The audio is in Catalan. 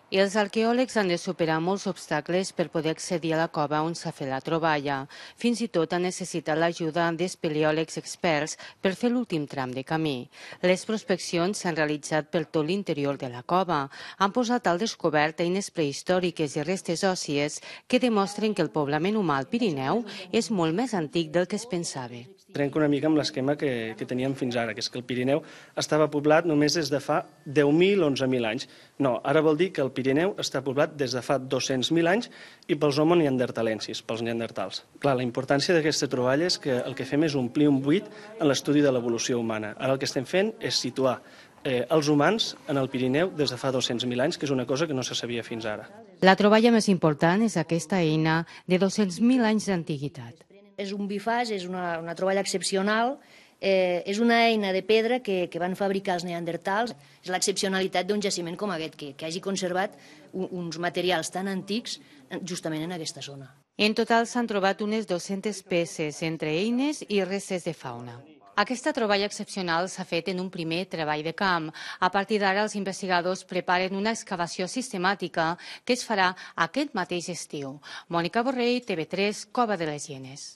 I els arqueòlegs han de superar molts obstacles per poder accedir a la cova on s'ha fet la troballa. Fins i tot han necessitat l'ajuda d'espeleòlegs experts per fer l'últim tram de camí. Les prospeccions s'han realitzat per tot l'interior de la cova. Han posat al descobert eines prehistòriques i restes òssies que demostren que el poblament humà al Pirineu és molt més antic del que es pensava. Trenco una mica amb l'esquema que teníem fins ara, que és que el Pirineu estava poblat només des de fa 10.000 o 11.000 anys. No, ara vol dir que el Pirineu està poblat des de fa 200.000 anys i pels homo neandertalensis, pels neandertals. Clar, la importància d'aquesta troballa és que el que fem és omplir un buit en l'estudi de l'evolució humana. Ara el que estem fent és situar els humans en el Pirineu des de fa 200.000 anys, que és una cosa que no se sabia fins ara. La troballa més important és aquesta eina de 200.000 anys d'antiguitat. És un bifaç, és una troballa excepcional, és una eina de pedra que van fabricar els neandertals. És l'excepcionalitat d'un jaciment com aquest, que hagi conservat uns materials tan antics justament en aquesta zona. En total s'han trobat unes 200 peces entre eines i restes de fauna. Aquesta troballa excepcional s'ha fet en un primer treball de camp. A partir d'ara, els investigadors preparen una excavació sistemàtica que es farà aquest mateix estiu. Mònica Borrell, TV3, Cova de les Hienes.